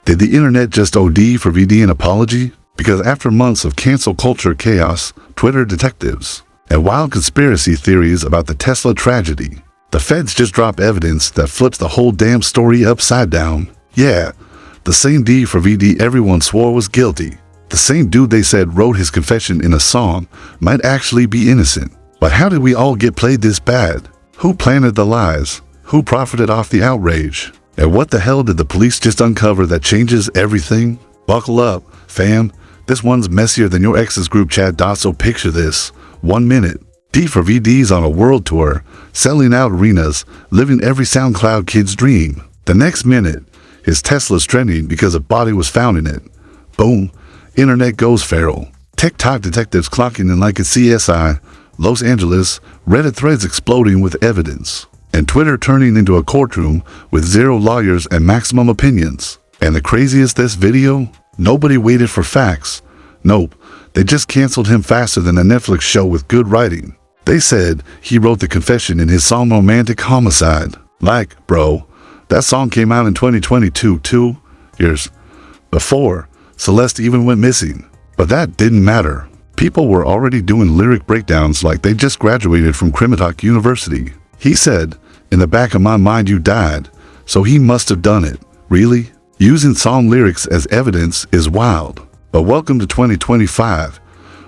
Did the internet just owe D4VD an apology? Because after months of cancel culture chaos, Twitter detectives, and wild conspiracy theories about the Tesla tragedy, the feds just dropped evidence that flips the whole damn story upside down. Yeah, the same D4VD everyone swore was guilty, the same dude they said wrote his confession in a song, might actually be innocent. But how did we all get played this bad? Who planted the lies? Who profited off the outrage? And what the hell did the police just uncover that changes everything? Buckle up, fam. This one's messier than your ex's group chat. So picture this. 1 minute, D4VD's on a world tour, selling out arenas, living every SoundCloud kid's dream. The next minute, his Tesla's trending because a body was found in it. Boom, internet goes feral. TikTok detectives clocking in like a CSI, Los Angeles, Reddit threads exploding with evidence, and Twitter turning into a courtroom with zero lawyers and maximum opinions. And the craziest this video? Nobody waited for facts. Nope, they just canceled him faster than a Netflix show with good writing. They said he wrote the confession in his song Romantic Homicide. Like, bro, that song came out in 2022, 2 years before Celeste even went missing. But that didn't matter. People were already doing lyric breakdowns like they just graduated from Crimitalk University. He said, "In the back of my mind you died, so he must have done it." Really? Using song lyrics as evidence is wild. But welcome to 2025,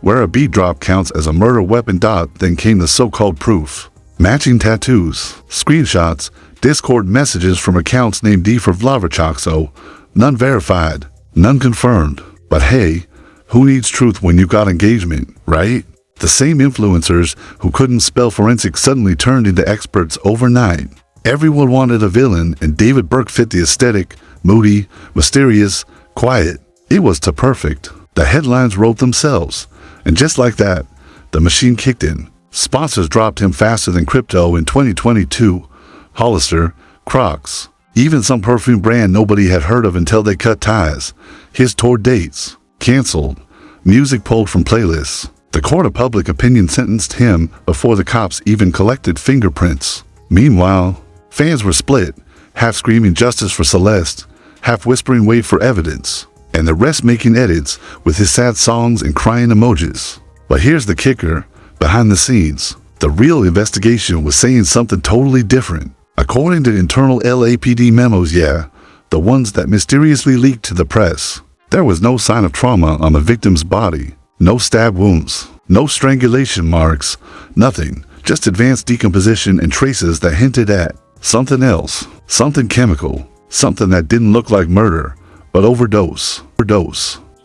where a beat drop counts as a murder weapon. Then came the so-called proof. Matching tattoos, screenshots, Discord messages from accounts named D4VD's, none verified, none confirmed. But hey, who needs truth when you got engagement, right? The same influencers who couldn't spell forensics suddenly turned into experts overnight. Everyone wanted a villain, and David Burke fit the aesthetic: moody, mysterious, quiet. It was too perfect. The headlines wrote themselves. And just like that, the machine kicked in. Sponsors dropped him faster than crypto in 2022. Hollister, Crocs, even some perfume brand nobody had heard of until they cut ties. His tour dates canceled, music pulled from playlists. The court of public opinion sentenced him before the cops even collected fingerprints. Meanwhile, fans were split, half screaming justice for Celeste, half whispering wait for evidence, and the rest making edits with his sad songs and crying emojis. But here's the kicker: behind the scenes, the real investigation was saying something totally different. According to internal LAPD memos, the ones that mysteriously leaked to the press, there was no sign of trauma on the victim's body. No stab wounds, no strangulation marks, nothing. Just advanced decomposition and traces that hinted at something else, something chemical, something that didn't look like murder, but overdose.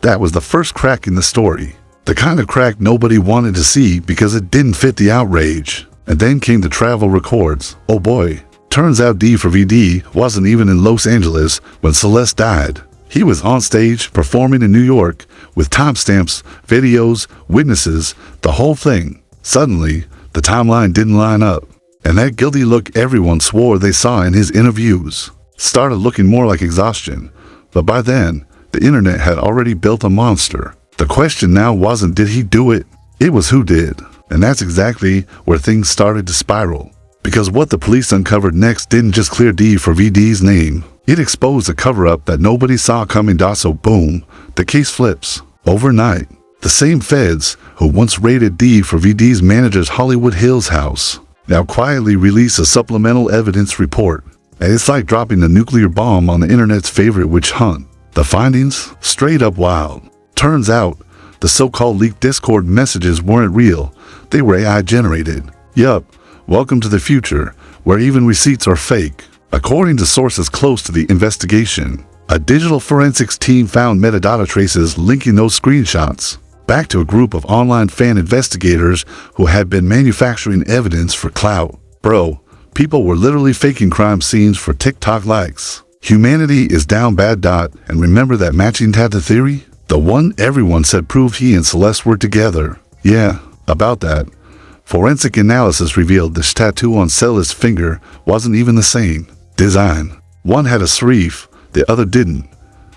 That was the first crack in the story. The kind of crack nobody wanted to see because it didn't fit the outrage. And then came the travel records. Oh boy, turns out D4VD wasn't even in Los Angeles when Celeste died. He was on stage performing in New York with timestamps, videos, witnesses, the whole thing. Suddenly, the timeline didn't line up, and that guilty look everyone swore they saw in his interviews started looking more like exhaustion. But by then, the internet had already built a monster. The question now wasn't did he do it, it was who did. And that's exactly where things started to spiral. Because what the police uncovered next didn't just clear D4VD's name. It exposed a cover-up that nobody saw coming. So boom, the case flips. Overnight, the same feds who once raided D4VD's manager's Hollywood Hills house now quietly release a supplemental evidence report. And it's like dropping a nuclear bomb on the internet's favorite witch hunt. The findings? Straight up wild. Turns out, the so-called leaked Discord messages weren't real. They were AI generated. Yup, welcome to the future, where even receipts are fake. According to sources close to the investigation, a digital forensics team found metadata traces linking those screenshots back to a group of online fan investigators who had been manufacturing evidence for clout. Bro, people were literally faking crime scenes for TikTok likes. Humanity is down bad. And remember that matching tattoo theory? The one everyone said proved he and Celeste were together. Yeah, about that. Forensic analysis revealed this tattoo on Celeste's finger wasn't even the same design. One had a serif, the other didn't.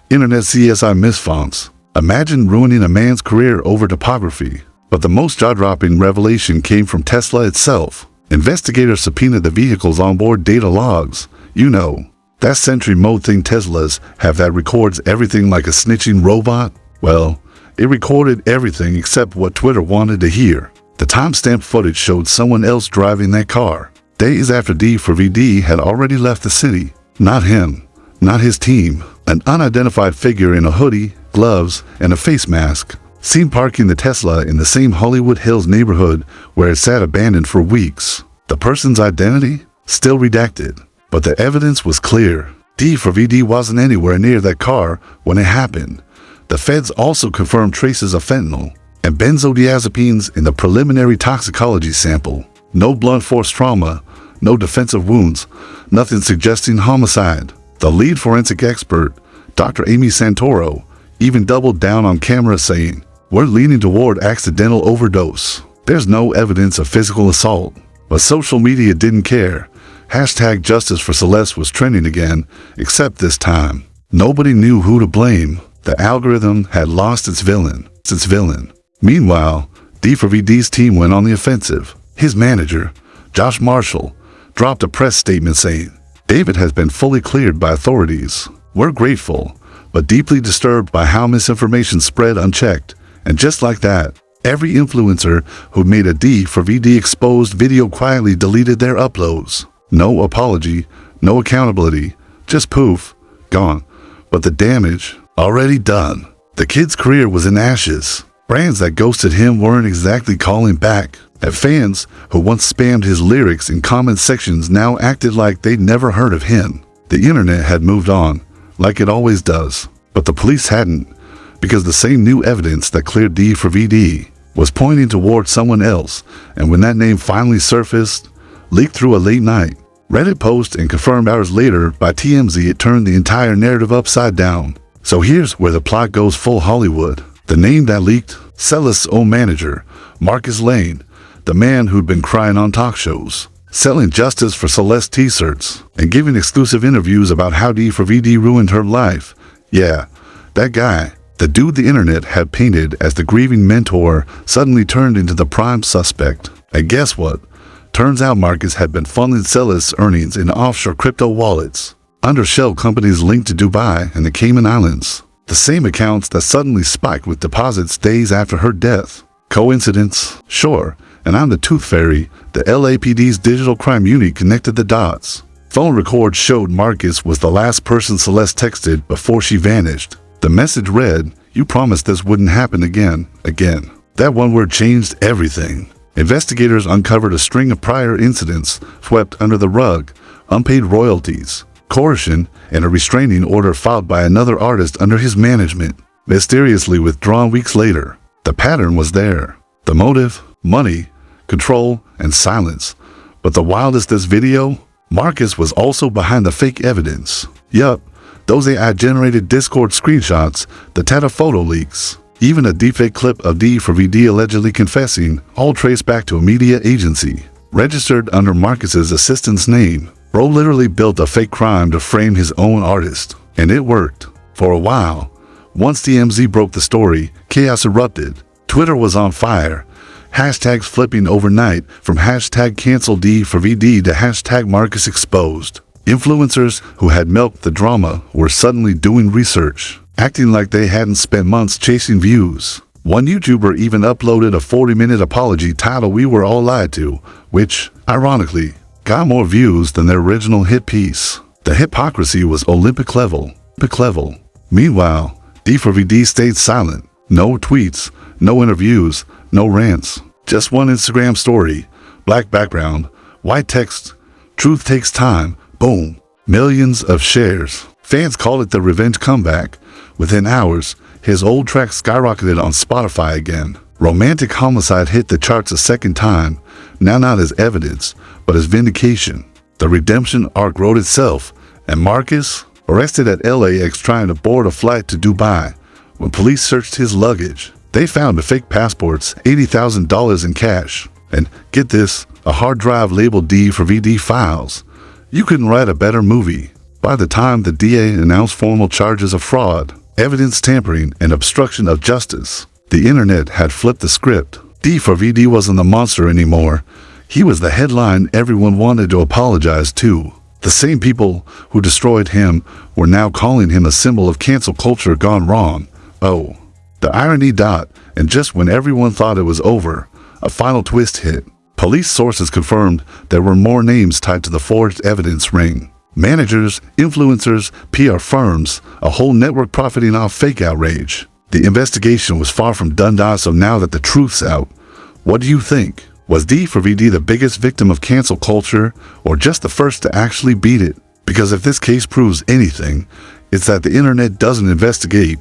Internet CSI misfonts. Imagine ruining a man's career over topography. But the most jaw-dropping revelation came from Tesla itself. Investigators subpoenaed the vehicle's onboard data logs. You know, That Sentry mode thing Teslas have that records everything like a snitching robot? Well, it recorded everything except what Twitter wanted to hear. The timestamp footage showed someone else driving that car, days after D4VD had already left the city. Not him, not his team. An unidentified figure in a hoodie, gloves, and a face mask, seen parking the Tesla in the same Hollywood Hills neighborhood where it sat abandoned for weeks. The person's identity? Still redacted. But the evidence was clear. D4VD wasn't anywhere near that car when it happened. The feds also confirmed traces of fentanyl and benzodiazepines in the preliminary toxicology sample. No blunt force trauma, no defensive wounds, nothing suggesting homicide. The lead forensic expert, Dr. Amy Santoro, even doubled down on camera saying, "We're leaning toward accidental overdose. There's no evidence of physical assault." But social media didn't care. Hashtag Justice for Celeste was trending again, except this time. Nobody knew who to blame. The algorithm had lost its villain. Meanwhile, D4VD's team went on the offensive. His manager, Josh Marshall, dropped a press statement saying, "David has been fully cleared by authorities. We're grateful, but deeply disturbed by how misinformation spread unchecked." And just like that, every influencer who made a D4VD exposed video quietly deleted their uploads. No apology, no accountability, just poof, gone. But the damage, already done. The kid's career was in ashes. Brands that ghosted him weren't exactly calling back. And fans who once spammed his lyrics in comment sections now acted like they'd never heard of him. The internet had moved on, like it always does. But the police hadn't, because the same new evidence that cleared D4VD was pointing toward someone else. And when that name finally surfaced, leaked through a late night Reddit post and confirmed hours later by TMZ, it turned the entire narrative upside down. So here's where the plot goes full Hollywood. The name that leaked, Celeste's own manager, Marcus Lane, the man who'd been crying on talk shows, selling Justice for Celeste t-shirts, and giving exclusive interviews about how D4VD ruined her life. Yeah, that guy, the dude the internet had painted as the grieving mentor, suddenly turned into the prime suspect. And guess what? Turns out Marcus had been funneling Celeste's earnings in offshore crypto wallets, under shell companies linked to Dubai and the Cayman Islands. The same accounts that suddenly spiked with deposits days after her death. Coincidence? Sure. And I'm the Tooth Fairy. The LAPD's digital crime unit connected the dots. Phone records showed Marcus was the last person Celeste texted before she vanished. The message read, "You promised this wouldn't happen again." That one word changed everything. Investigators uncovered a string of prior incidents swept under the rug, unpaid royalties, coercion, and a restraining order filed by another artist under his management, mysteriously withdrawn weeks later. The pattern was there. The motive, money, control, and silence. But the wildest this video, Marcus was also behind the fake evidence. Yup, those AI-generated Discord screenshots, the Tata photo leaks, even a deepfake clip of D4VD allegedly confessing, all traced back to a media agency, registered under Marcus's assistant's name. Bro literally built a fake crime to frame his own artist. And it worked. For a while. Once TMZ broke the story, chaos erupted. Twitter was on fire. Hashtags flipping overnight from hashtag cancel D4VD to hashtag Marcus exposed. Influencers who had milked the drama were suddenly doing research, acting like they hadn't spent months chasing views. One YouTuber even uploaded a 40-minute apology titled "We Were All Lied To," which, ironically, got more views than their original hit piece. The hypocrisy was Olympic level. Meanwhile, D4VD stayed silent. No tweets, no interviews, no rants. Just one Instagram story, black background, white text, "Truth takes time," boom, millions of shares. Fans called it the revenge comeback. Within hours, his old track skyrocketed on Spotify again. Romantic Homicide hit the charts a second time, now not as evidence, but as vindication. The redemption arc wrote itself, and Marcus, arrested at LAX trying to board a flight to Dubai. When police searched his luggage, they found the fake passports, $80,000 in cash, and, get this, a hard drive labeled D4VD files. You couldn't write a better movie. By the time the DA announced formal charges of fraud, evidence tampering, and obstruction of justice, the internet had flipped the script. D4VD wasn't the monster anymore. He was the headline everyone wanted to apologize to. The same people who destroyed him were now calling him a symbol of cancel culture gone wrong. Oh, the irony. And just when everyone thought it was over, a final twist hit. Police sources confirmed there were more names tied to the forged evidence ring. Managers, influencers, PR firms, a whole network profiting off fake outrage. The investigation was far from done, so now that the truth's out, what do you think? Was D4VD the biggest victim of cancel culture, or just the first to actually beat it? Because if this case proves anything, it's that the internet doesn't investigate,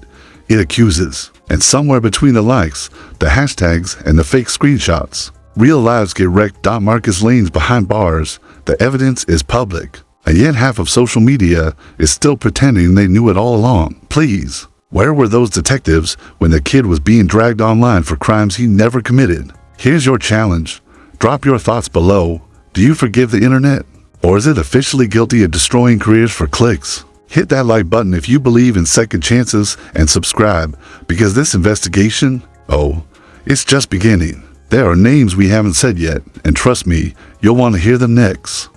it accuses. And somewhere between the likes, the hashtags, and the fake screenshots, real lives get wrecked. Marcus Lane's behind bars, the evidence is public. And yet half of social media is still pretending they knew it all along. Please, where were those detectives when the kid was being dragged online for crimes he never committed? Here's your challenge. Drop your thoughts below. Do you forgive the internet? Or is it officially guilty of destroying careers for clicks? Hit that like button if you believe in second chances, and subscribe, because this investigation, it's just beginning. There are names we haven't said yet, and trust me, you'll want to hear them next.